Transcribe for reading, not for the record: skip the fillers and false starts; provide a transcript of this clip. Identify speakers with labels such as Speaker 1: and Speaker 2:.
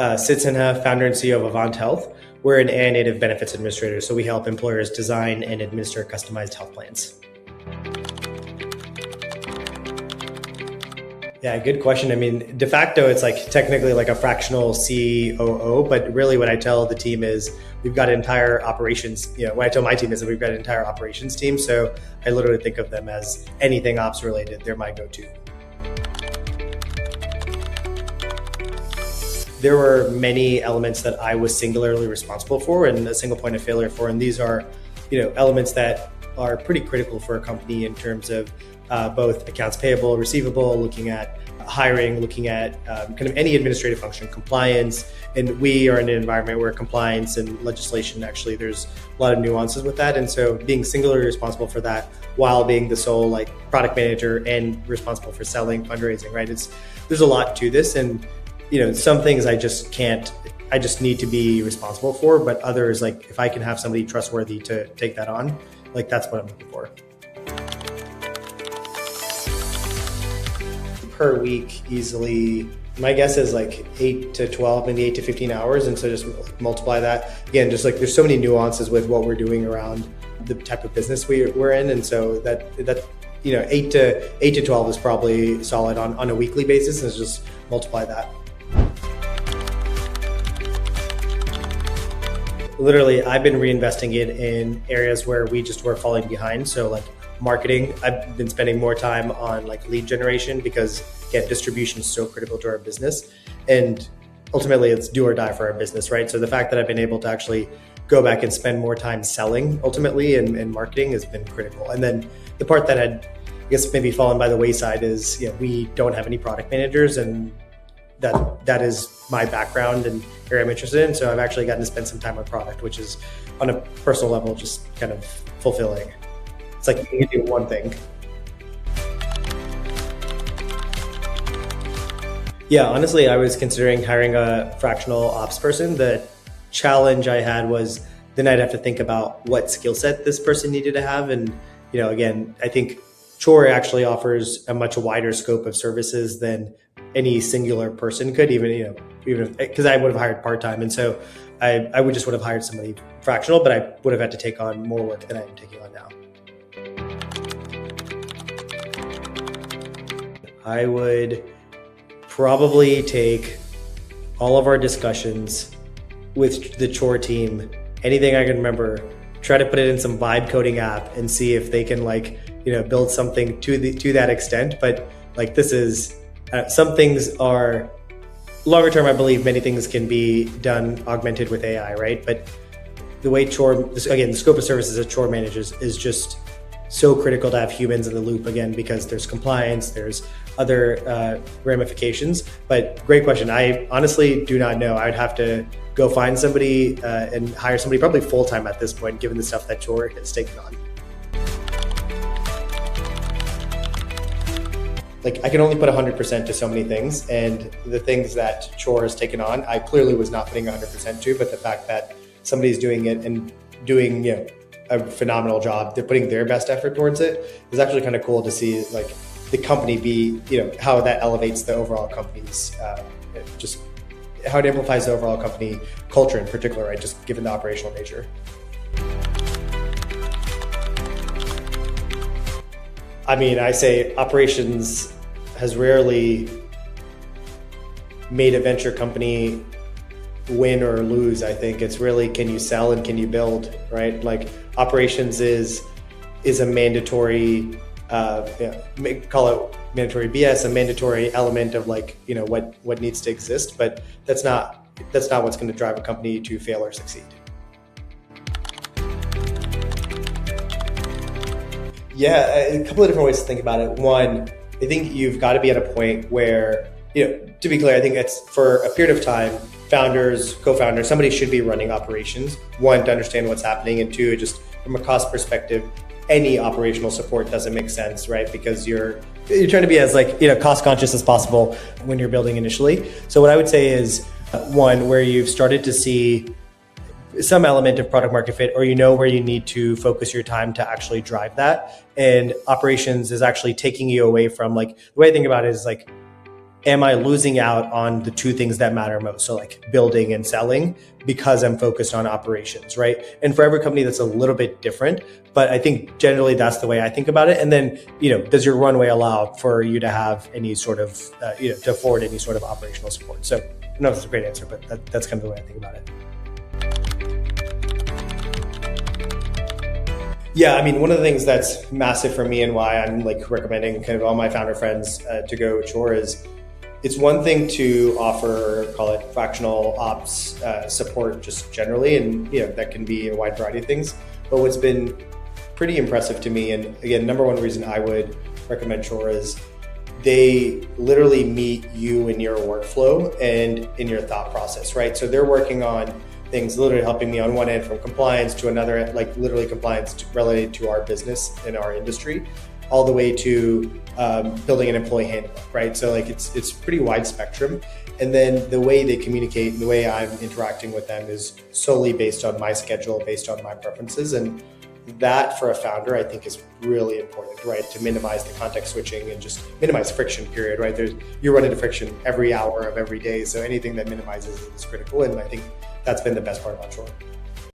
Speaker 1: Sid Sinha, founder and CEO of Avant Health. We're an AI native benefits administrator, so we help employers design and administer customized health plans. Yeah, good question. I mean, de facto, it's like technically like a fractional COO, but really what I tell the team is we've got an entire operations, what I tell my team is that we've got an entire operations team. So I literally think of them as anything ops related. They're my go-to. There were many elements that I was singularly responsible for and a single point of failure for. And these are, elements that are pretty critical for a company in terms of both accounts payable, receivable, looking at hiring, looking at kind of any administrative function, compliance. And we are in an environment where compliance and legislation, actually, there's a lot of nuances with that. And so being singularly responsible for that while being the sole product manager and responsible for selling, fundraising, right? There's a lot to this. And some things I just need to be responsible for, but others, if I can have somebody trustworthy to take that on, that's what I'm looking for. Per week, easily, my guess is 8 to 12, maybe 8 to 15 hours. And so just multiply that. Again, just there's so many nuances with what we're doing around the type of business we're in. And so that 8 to 12 is probably solid on a weekly basis. And just multiply that. Literally, I've been reinvesting it in areas where we just were falling behind. So marketing, I've been spending more time on lead generation because again, distribution is so critical to our business. And ultimately it's do or die for our business, right? So the fact that I've been able to actually go back and spend more time selling ultimately and marketing has been critical. And then the part that had, I guess, maybe fallen by the wayside is, we don't have any product managers, and that is my background and area I'm interested in. So I've actually gotten to spend some time on product, which is on a personal level, just kind of fulfilling. It's you can do one thing. Yeah, honestly, I was considering hiring a fractional ops person. The challenge I had was then I'd have to think about what skill set this person needed to have. And, again, I think Chore actually offers a much wider scope of services than any singular person could, even because I would have hired part-time. And so I would have hired somebody fractional, but I would have had to take on more work than I am taking on now. I would probably take all of our discussions with the Chore team, anything I can remember, try to put it in some vibe coding app and see if they can build something to that extent. But this is some things are longer term. I believe many things can be done augmented with AI, right? But the way Chore, again, the scope of services that Chore manages is just so critical to have humans in the loop, again, because there's compliance, there's other ramifications. But great question. I honestly do not know. I would have to go find somebody and hire somebody probably full-time at this point, given the stuff that Chore has taken on. I can only put 100% to so many things, and the things that Chore has taken on, I clearly was not putting 100% to, but the fact that somebody's doing it and doing, a phenomenal job, they're putting their best effort towards it, is actually kind of cool to see the company be, how that elevates the overall company's, just how it amplifies the overall company culture in particular, right? Just given the operational nature. I mean, I say operations has rarely made a venture company win or lose. I think it's really, can you sell and can you build, right? Operations is a mandatory, call it mandatory BS, a mandatory element of what needs to exist, but that's not what's going to drive a company to fail or succeed. Yeah, a couple of different ways to think about it. One, I think you've got to be at a point where, to be clear, I think it's for a period of time, founders, co-founders, somebody should be running operations. One, to understand what's happening, and two, just from a cost perspective, any operational support doesn't make sense, right? Because you're trying to be as cost conscious as possible when you're building initially. So what I would say is one, where you've started to see some element of product market fit, or where you need to focus your time to actually drive that. And operations is actually taking you away from the way I think about it is am I losing out on the two things that matter most? So like building and selling, because I'm focused on operations, right? And for every company, that's a little bit different, but I think generally that's the way I think about it. And then, does your runway allow for you to have any sort of, to afford any sort of operational support? So I don't know if it's a great answer, but that's kind of the way I think about it. Yeah, I mean, one of the things that's massive for me and why I'm like recommending kind of all my founder friends to go Chore is, it's one thing to offer, call it fractional ops support just generally, and that can be a wide variety of things. But what's been pretty impressive to me, and again, number one reason I would recommend Chore is they literally meet you in your workflow and in your thought process, right? So they're working on things literally helping me on one end from compliance to another, like literally compliance related to our business and our industry, all the way to building an employee handbook, right? So like it's pretty wide spectrum. And then the way they communicate and the way I'm interacting with them is solely based on my schedule, based on my preferences. And that for a founder, I think is really important, right? To minimize the context switching and just minimize friction, period, right? You run into friction every hour of every day. So anything that minimizes it is critical. And I think that's been the best part about Chore.